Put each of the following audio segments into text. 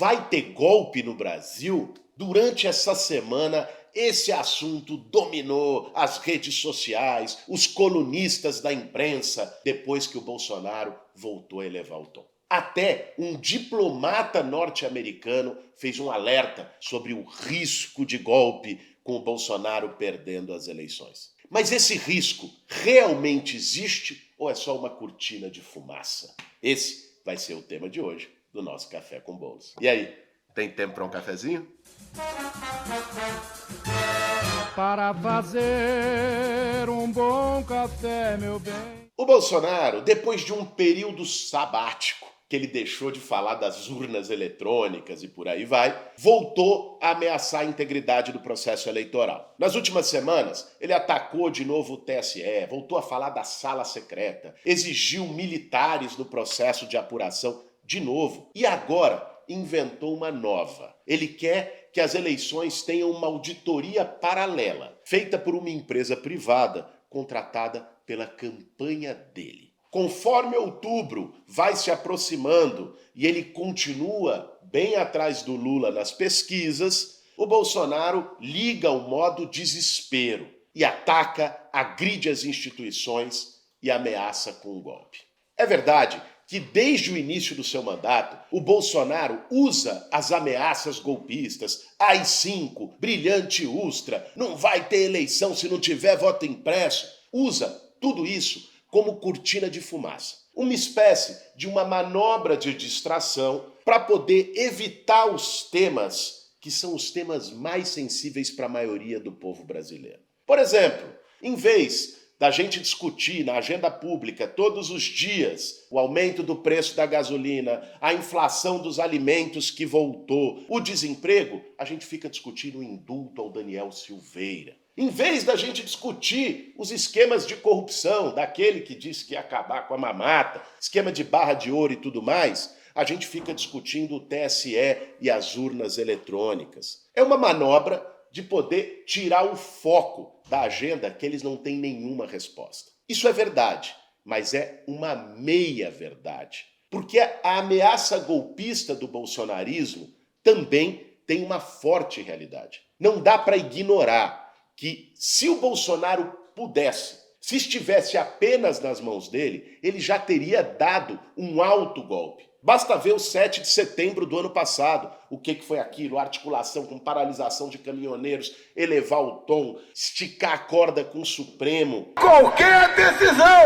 Vai ter golpe no Brasil? Durante essa semana, esse assunto dominou as redes sociais, os colunistas da imprensa, depois que o Bolsonaro voltou a elevar o tom. Até um diplomata norte-americano fez um alerta sobre o risco de golpe com o Bolsonaro perdendo as eleições. Mas esse risco realmente existe ou é só uma cortina de fumaça? Esse vai ser o tema de hoje do nosso Café com Bolos. E aí, tem tempo para um cafezinho? Para fazer um bom café, meu bem. O Bolsonaro, depois de um período sabático, que ele deixou de falar das urnas eletrônicas e por aí vai, voltou a ameaçar a integridade do processo eleitoral. Nas últimas semanas, ele atacou de novo o TSE, voltou a falar da sala secreta, exigiu militares no processo de apuração de novo e agora inventou uma nova. Ele quer que as eleições tenham uma auditoria paralela, feita por uma empresa privada contratada pela campanha dele. Conforme outubro vai se aproximando e ele continua bem atrás do Lula nas pesquisas, o Bolsonaro liga o modo desespero e ataca, agride as instituições e ameaça com um golpe. É verdade que desde o início do seu mandato, o Bolsonaro usa as ameaças golpistas, AI-5, brilhante Ustra, não vai ter eleição se não tiver voto impresso, usa tudo isso como cortina de fumaça. Uma espécie de uma manobra de distração para poder evitar os temas que são os temas mais sensíveis para a maioria do povo brasileiro. Por exemplo, em vez da gente discutir na agenda pública todos os dias o aumento do preço da gasolina, a inflação dos alimentos que voltou, o desemprego, a gente fica discutindo o indulto ao Daniel Silveira. Em vez da gente discutir os esquemas de corrupção, daquele que disse que ia acabar com a mamata, esquema de barra de ouro e tudo mais, a gente fica discutindo o TSE e as urnas eletrônicas. É uma manobra de poder tirar o foco da agenda que eles não têm nenhuma resposta. Isso é verdade, mas é uma meia-verdade. Porque a ameaça golpista do bolsonarismo também tem uma forte realidade. Não dá para ignorar que se o Bolsonaro pudesse, se estivesse apenas nas mãos dele, ele já teria dado um alto golpe. Basta ver o 7 de setembro do ano passado, o que foi aquilo, articulação com paralisação de caminhoneiros, elevar o tom, esticar a corda com o Supremo. Qualquer decisão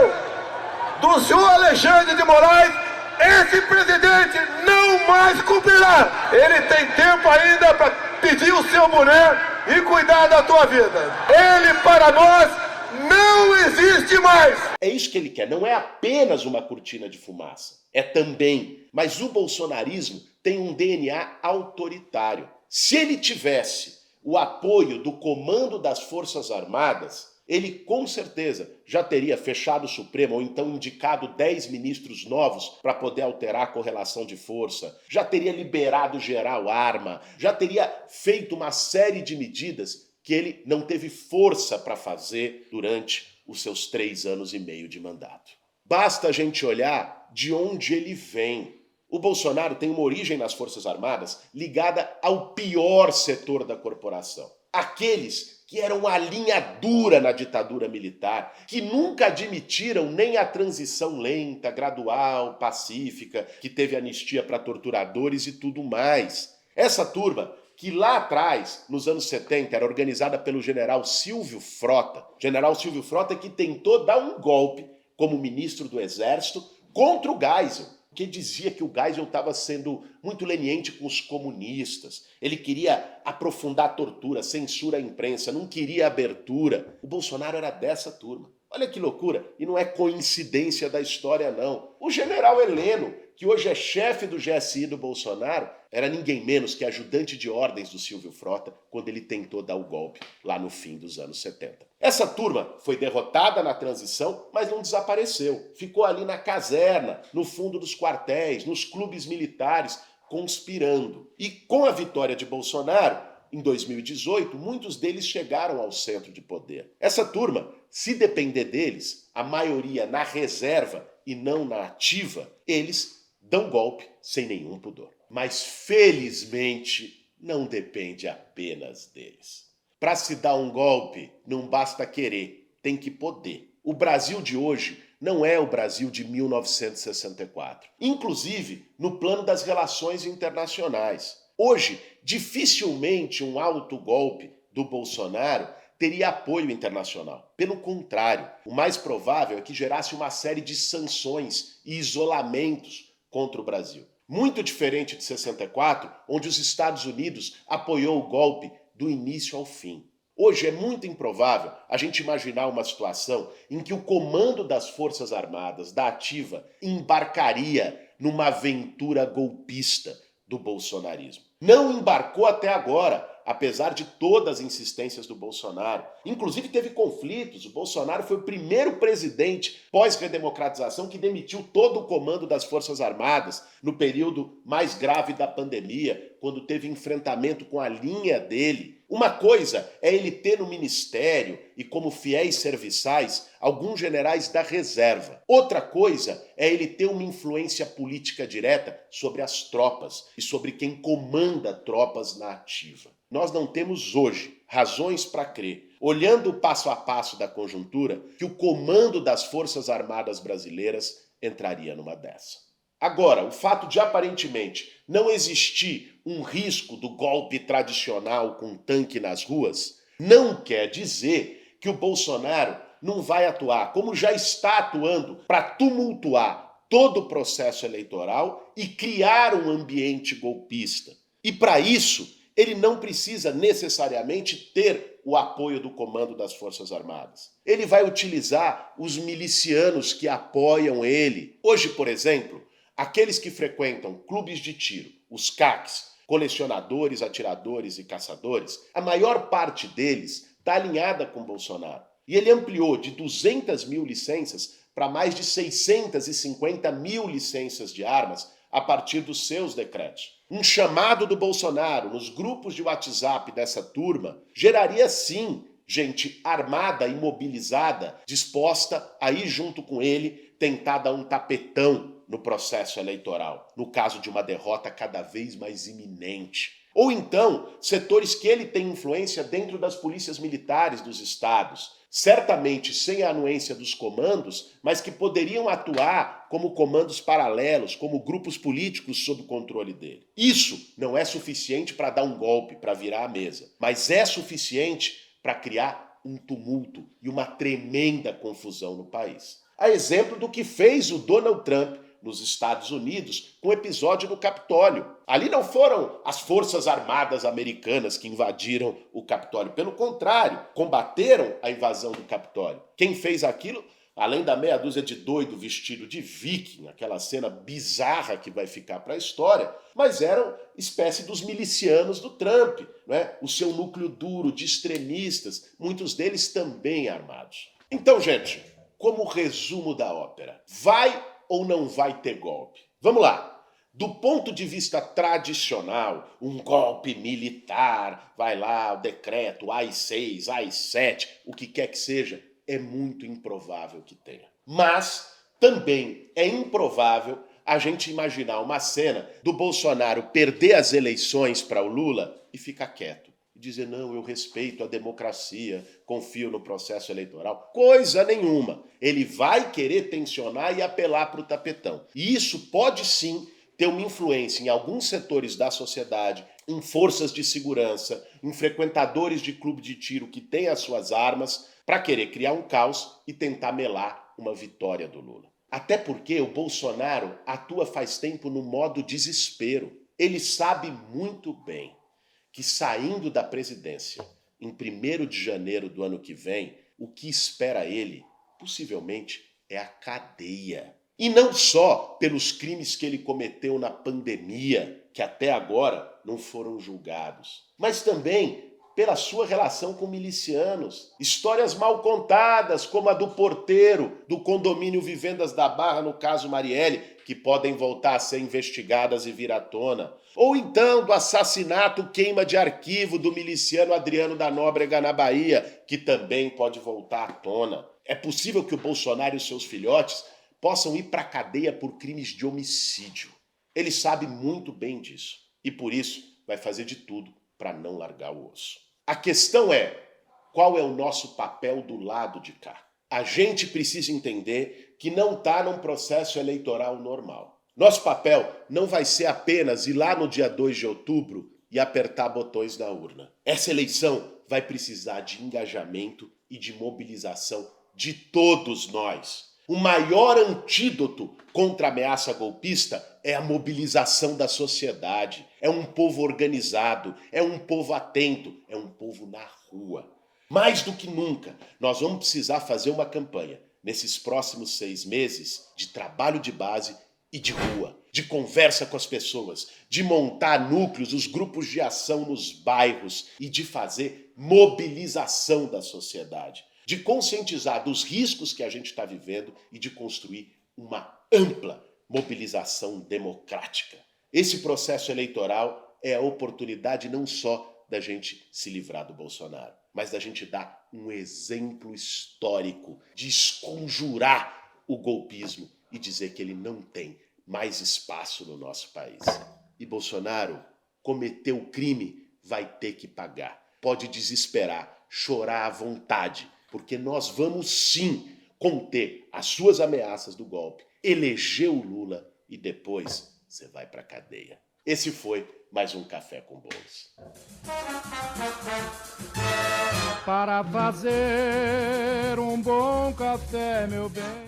do senhor Alexandre de Moraes, esse presidente não mais cumprirá. Ele tem tempo ainda para pedir o seu boné e cuidar da tua vida. Ele, para nós, não existe mais. É isso que ele quer, não é apenas uma cortina de fumaça, é também. Mas o bolsonarismo tem um DNA autoritário. Se ele tivesse o apoio do comando das Forças Armadas, ele com certeza já teria fechado o Supremo ou então indicado 10 ministros novos para poder alterar a correlação de força, já teria liberado geral arma, já teria feito uma série de medidas que ele não teve força para fazer durante os seus 3 anos e meio de mandato. Basta a gente olhar de onde ele vem. O Bolsonaro tem uma origem nas Forças Armadas ligada ao pior setor da corporação. Aqueles que eram a linha dura na ditadura militar, que nunca admitiram nem a transição lenta, gradual, pacífica, que teve anistia para torturadores e tudo mais. Essa turma, que lá atrás, nos anos 70, era organizada pelo general Silvio Frota que tentou dar um golpe como ministro do Exército contra o Geisel, que dizia que o Geisel estava sendo muito leniente com os comunistas. Ele queria aprofundar a tortura, censura à imprensa, não queria abertura. O Bolsonaro era dessa turma. Olha que loucura. E não é coincidência da história, não. O general Heleno, que hoje é chefe do GSI do Bolsonaro, era ninguém menos que ajudante de ordens do Silvio Frota quando ele tentou dar o golpe lá no fim dos anos 70. Essa turma foi derrotada na transição, mas não desapareceu. Ficou ali na caserna, no fundo dos quartéis, nos clubes militares, conspirando. E com a vitória de Bolsonaro, em 2018, muitos deles chegaram ao centro de poder. Essa turma, se depender deles, a maioria na reserva e não na ativa, eles dão golpe sem nenhum pudor. mas felizmente não depende apenas deles. Para se dar um golpe, não basta querer, tem que poder. O Brasil de hoje não é o Brasil de 1964, inclusive no plano das relações internacionais. Hoje, dificilmente um autogolpe do Bolsonaro teria apoio internacional. Pelo contrário, o mais provável é que gerasse uma série de sanções e isolamentos contra o Brasil. Muito diferente de 64, onde os Estados Unidos apoiou o golpe do início ao fim. Hoje é muito improvável a gente imaginar uma situação em que o comando das Forças Armadas, da Ativa, embarcaria numa aventura golpista do bolsonarismo. Não embarcou até agora, apesar de todas as insistências do Bolsonaro. Inclusive teve conflitos. O Bolsonaro foi o primeiro presidente pós-redemocratização que demitiu todo o comando das Forças Armadas no período mais grave da pandemia, quando teve enfrentamento com a linha dele. Uma coisa é ele ter no ministério e como fiéis serviçais alguns generais da reserva. Outra coisa é ele ter uma influência política direta sobre as tropas e sobre quem comanda tropas na ativa. Nós não temos hoje razões para crer, olhando o passo a passo da conjuntura, que o comando das Forças Armadas brasileiras entraria numa dessa. Agora, o fato de aparentemente não existir um risco do golpe tradicional com tanque nas ruas, não quer dizer que o Bolsonaro não vai atuar, como já está atuando, para tumultuar todo o processo eleitoral e criar um ambiente golpista. E para isso, ele não precisa necessariamente ter o apoio do comando das Forças Armadas. Ele vai utilizar os milicianos que apoiam ele. Hoje, por exemplo, aqueles que frequentam clubes de tiro, os CACs, colecionadores, atiradores e caçadores, a maior parte deles está alinhada com Bolsonaro. E ele ampliou de 200 mil licenças para mais de 650 mil licenças de armas a partir dos seus decretos. Um chamado do Bolsonaro nos grupos de WhatsApp dessa turma geraria sim gente armada e mobilizada, disposta a ir junto com ele tentar dar um tapetão no processo eleitoral, no caso de uma derrota cada vez mais iminente. Ou então, setores que ele tem influência dentro das polícias militares dos estados, certamente sem a anuência dos comandos, mas que poderiam atuar como comandos paralelos, como grupos políticos sob controle dele. Isso não é suficiente para dar um golpe, para virar a mesa, mas é suficiente para criar um tumulto e uma tremenda confusão no país. A exemplo do que fez o Donald Trump nos Estados Unidos com o episódio no Capitólio. Ali não foram as Forças Armadas americanas que invadiram o Capitólio. Pelo contrário, combateram a invasão do Capitólio. Quem fez aquilo, além da meia dúzia de doido vestido de viking, aquela cena bizarra que vai ficar para a história, mas eram espécie dos milicianos do Trump, né? O seu núcleo duro de extremistas, muitos deles também armados. Então, gente, como resumo da ópera, vai ou não vai ter golpe? Vamos lá. Do ponto de vista tradicional, um golpe militar, vai lá, o decreto AI-6, AI-7, o que quer que seja, é muito improvável que tenha. Mas também é improvável a gente imaginar uma cena do Bolsonaro perder as eleições para o Lula e ficar quieto. E dizer, não, eu respeito a democracia, confio no processo eleitoral. Coisa nenhuma. Ele vai querer tensionar e apelar para o tapetão. E isso pode sim ter uma influência em alguns setores da sociedade, em forças de segurança, em frequentadores de clube de tiro que têm as suas armas, para querer criar um caos e tentar melar uma vitória do Lula. Até porque o Bolsonaro atua faz tempo no modo desespero. Ele sabe muito bem que saindo da presidência em 1º de janeiro do ano que vem, o que espera ele, possivelmente, é a cadeia. E não só pelos crimes que ele cometeu na pandemia, que até agora não foram julgados, mas também pela sua relação com milicianos. Histórias mal contadas, como a do porteiro do condomínio Vivendas da Barra, no caso Marielle, que podem voltar a ser investigadas e vir à tona. Ou então do assassinato, queima de arquivo do miliciano Adriano da Nóbrega na Bahia, que também pode voltar à tona. É possível que o Bolsonaro e os seus filhotes possam ir para a cadeia por crimes de homicídio. Ele sabe muito bem disso e por isso vai fazer de tudo para não largar o osso. A questão é, qual é o nosso papel do lado de cá? A gente precisa entender que não está num processo eleitoral normal. Nosso papel não vai ser apenas ir lá no dia 2 de outubro e apertar botões na urna. Essa eleição vai precisar de engajamento e de mobilização de todos nós. O maior antídoto contra a ameaça golpista é a mobilização da sociedade. É um povo organizado, é um povo atento, é um povo na rua. Mais do que nunca, nós vamos precisar fazer uma campanha nesses próximos 6 meses de trabalho de base e de rua, de conversa com as pessoas, de montar núcleos, os grupos de ação nos bairros e de fazer mobilização da sociedade, de conscientizar dos riscos que a gente está vivendo e de construir uma ampla mobilização democrática. Esse processo eleitoral é a oportunidade não só da gente se livrar do Bolsonaro, mas da gente dar um exemplo histórico de esconjurar o golpismo e dizer que ele não tem mais espaço no nosso país. E Bolsonaro cometeu o crime, vai ter que pagar. Pode desesperar, chorar à vontade, porque nós vamos sim conter as suas ameaças do golpe, eleger o Lula e depois você vai pra cadeia. Esse foi mais um Café com Bolos. Para fazer um bom café, meu bem.